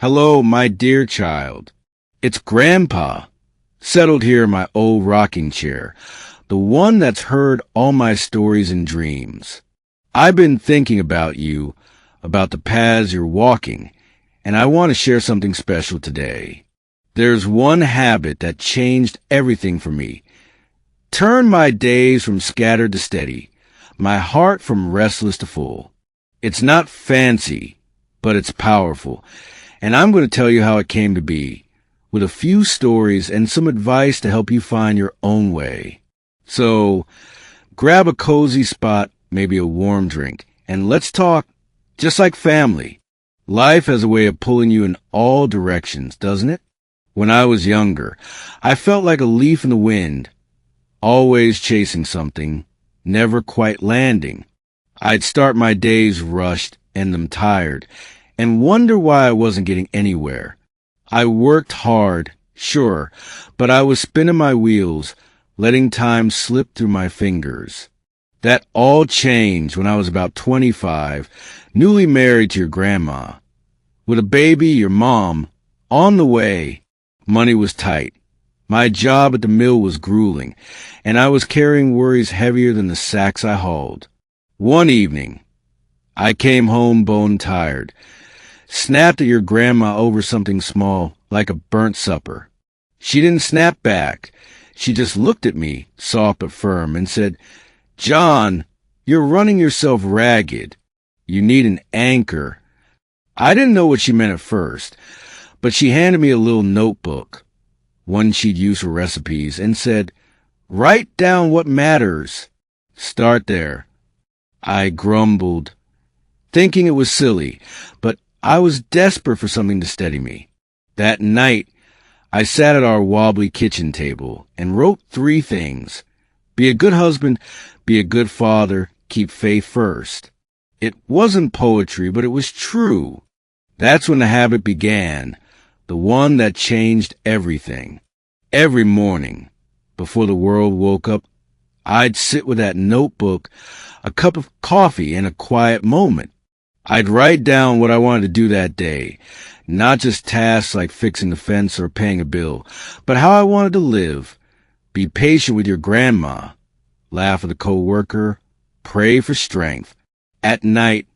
Hello, my dear child. It's Grandpa, settled here in my old rocking chair, the one that's heard all my stories and dreams. I've been thinking about you, about the paths you're walking, and I want to share something special today. There's one habit that changed everything for me. Turned my days from scattered to steady, my heart from restless to full. It's not fancy, but it's powerful. And I'm going to tell you how it came to be, with a few stories and some advice to help you find your own way. So, grab a cozy spot, maybe a warm drink, and let's talk just like family. Life has a way of pulling you in all directions, doesn't it? When I was younger, I felt like a leaf in the wind, always chasing something, never quite landing. I'd start my days rushed, end them tired, and wonder why I wasn't getting anywhere. I worked hard, sure, but I was spinning my wheels, letting time slip through my fingers. That all changed when I was about 25, newly married to your grandma. With a baby, your mom, on the way. Money was tight. My job at the mill was grueling, and I was carrying worries heavier than the sacks I hauled. One evening, I came home bone tired, snapped at your grandma over something small, like a burnt supper. She didn't snap back. She just looked at me, soft but firm, and said, "John, you're running yourself ragged. You need an anchor." I didn't know what she meant at first, but she handed me a little notebook, one she'd use for recipes, and said, "Write down what matters. Start there." I grumbled, thinking it was silly, but I was desperate for something to steady me. That night, I sat at our wobbly kitchen table and wrote 3 things. Be a good husband, be a good father, keep faith first. It wasn't poetry, but it was true. That's when the habit began, the one that changed everything. Every morning, before the world woke up, I'd sit with that notebook, a cup of coffee, and a quiet moment. I'd write down what I wanted to do that day, not just tasks like fixing the fence or paying a bill, but how I wanted to live. Be patient with your grandma, laugh with a coworker, pray for strength. At night,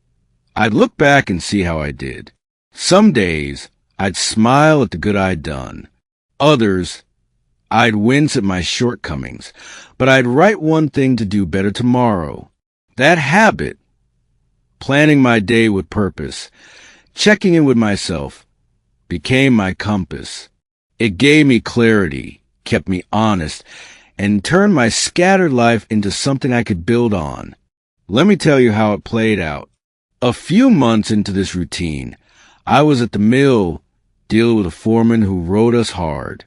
I'd look back and see how I did. Some days, I'd smile at the good I'd done. Others, I'd wince at my shortcomings, but I'd write one thing to do better tomorrow. That habit, planning my day with purpose, checking in with myself, became my compass. It gave me clarity, kept me honest, and turned my scattered life into something I could build on. Let me tell you how it played out. A few months into this routine, I was at the mill dealing with a foreman who rode us hard.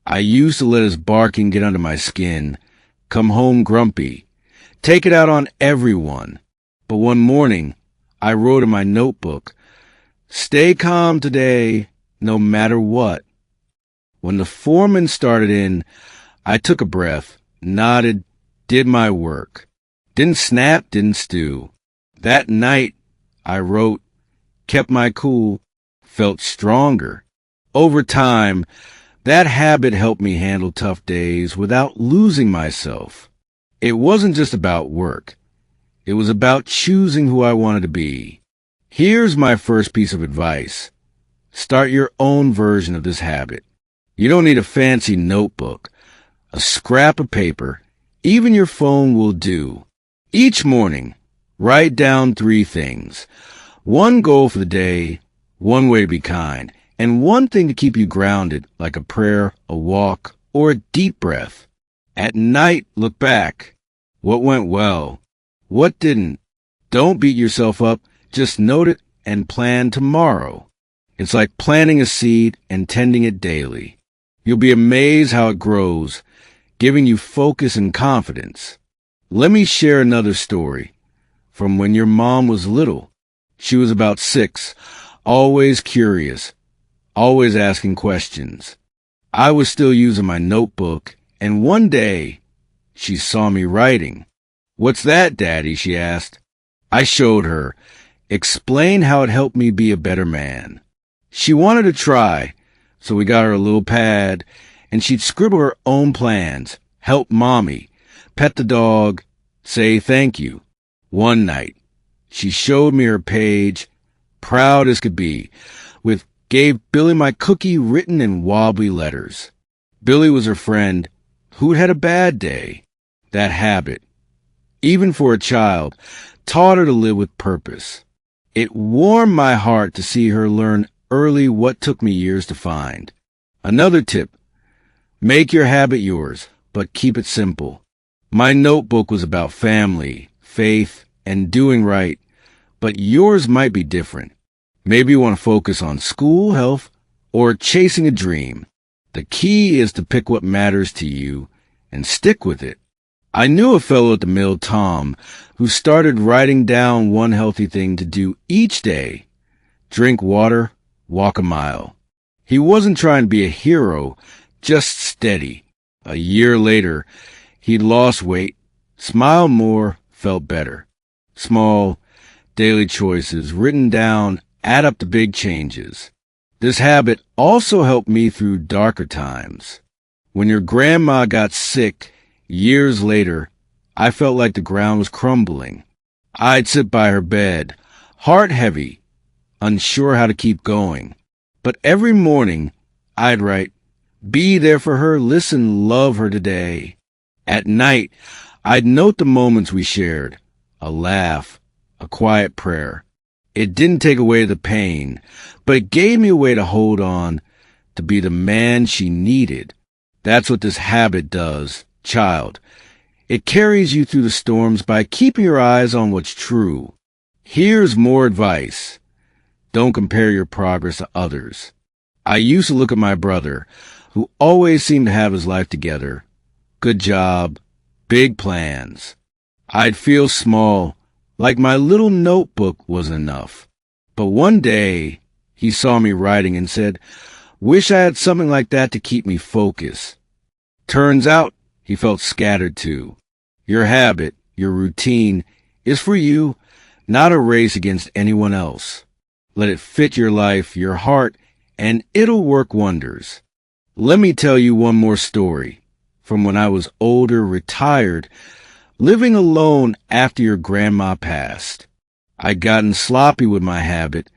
I used to let his barking get under my skin, come home grumpy, take it out on everyone. But one morning, I wrote in my notebook, "Stay calm today, no matter what." When the foreman started in, I took a breath, nodded, did my work. Didn't snap, didn't stew. That night, I wrote, kept my cool, felt stronger. Over time, that habit helped me handle tough days without losing myself. It wasn't just about work. It was about choosing who I wanted to be. Here's my first piece of advice. Start your own version of this habit. You don't need a fancy notebook. A scrap of paper, even your phone will do. Each morning, write down 3 things. One goal for the day, one way to be kind, and one thing to keep you grounded, like a prayer, a walk, or a deep breath. At night, look back. What went well? What didn't? Don't beat yourself up. Just note it and plan tomorrow. It's like planting a seed and tending it daily. You'll be amazed how it grows, giving you focus and confidence. Let me share another story from when your mom was little. She was about 6, always curious, always asking questions. I was still using my notebook, and one day, she saw me writing. "What's that, Daddy?" she asked. I showed her, explained how it helped me be a better man. She wanted to try, so we got her a little pad, and she'd scribble her own plans, help mommy, pet the dog, say thank you. One night, she showed me her page, proud as could be, with gave Billy my cookie written in wobbly letters. Billy was her friend who'd had a bad day. That habit, even for a child, taught her to live with purpose. It warmed my heart to see her learn early what took me years to find. Another tip: make your habit yours, but keep it simple. My notebook was about family, faith, and doing right, but yours might be different. Maybe you want to focus on school, health, or chasing a dream. The key is to pick what matters to you and stick with it. I knew a fellow at the mill, Tom, who started writing down one healthy thing to do each day. Drink water, walk a mile. He wasn't trying to be a hero, just steady. A year later, he'd lost weight, smiled more, felt better. Small, daily choices written down add up to big changes. This habit also helped me through darker times. When your grandma got sick, years later, I felt like the ground was crumbling. I'd sit by her bed, heart heavy, unsure how to keep going. But every morning, I'd write, be there for her, listen, love her today. At night, I'd note the moments we shared, a laugh, a quiet prayer. It didn't take away the pain, but it gave me a way to hold on, to be the man she needed. That's what this habit does, child. It carries you through the storms by keeping your eyes on what's true. Here's more advice. Don't compare your progress to others. I used to look at my brother, who always seemed to have his life together. Good job, big plans. I'd feel small, like my little notebook wasn't enough. But one day, he saw me writing and said, wish I had something like that to keep me focused. Turns out, he felt scattered too. Your habit, your routine, is for you, not a race against anyone else. Let it fit your life, your heart, and it'll work wonders. Let me tell you one more story. From when I was older, retired, living alone after your grandma passed. I'd gotten sloppy with my habit,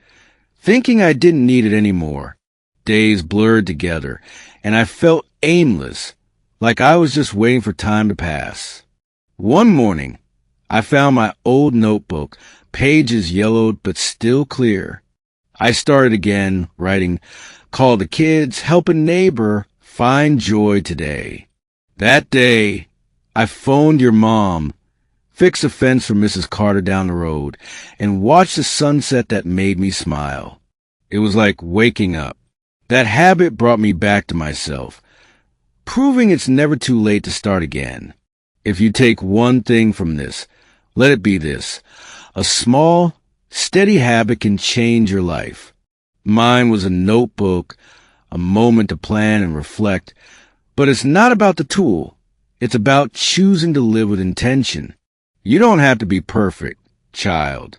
thinking I didn't need it anymore. Days blurred together, and I felt aimless, like I was just waiting for time to pass. One morning, I found my old notebook, pages yellowed but still clear. I started again, writing, call the kids, help a neighbor, find joy today. That day, I phoned your mom, fixed a fence for Mrs. Carter down the road, and watched the sunset that made me smile. It was like waking up. That habit brought me back to myself, proving it's never too late to start again. If you take one thing from this, let it be this. A small, steady habit can change your life. Mine was a notebook, a moment to plan and reflect, but it's not about the tool. It's about choosing to live with intention. You don't have to be perfect, child.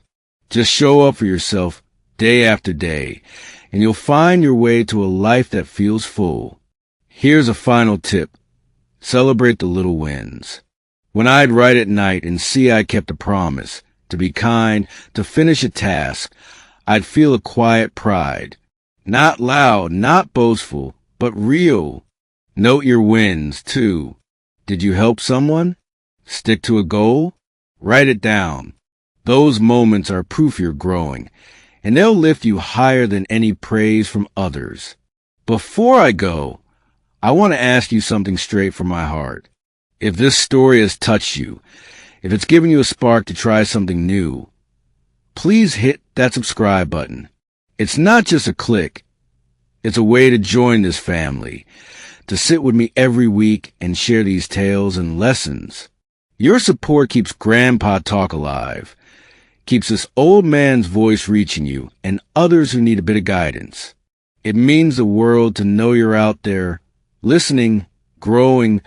Just show up for yourself day after day, and you'll find your way to a life that feels full. Here's a final tip. Celebrate the little wins. When I'd write at night and see I kept a promise, to be kind, to finish a task, I'd feel a quiet pride. Not loud, not boastful, but real. Note your wins, too. Did you help someone? Stick to a goal? Write it down. Those moments are proof you're growing, and they'll lift you higher than any praise from others. Before I go, I want to ask you something straight from my heart. If this story has touched you, if it's given you a spark to try something new, please hit that subscribe button. It's not just a click. It's a way to join this family, to sit with me every week and share these tales and lessons. Your support keeps Grandpa Talk alive, keeps this old man's voice reaching you and others who need a bit of guidance. It means the world to know you're out there, listening, growing,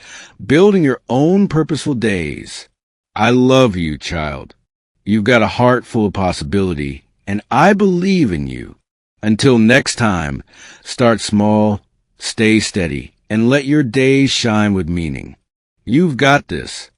building your own purposeful days. I love you, child. You've got a heart full of possibility, and I believe in you. Until next time, start small, stay steady, and let your days shine with meaning. You've got this.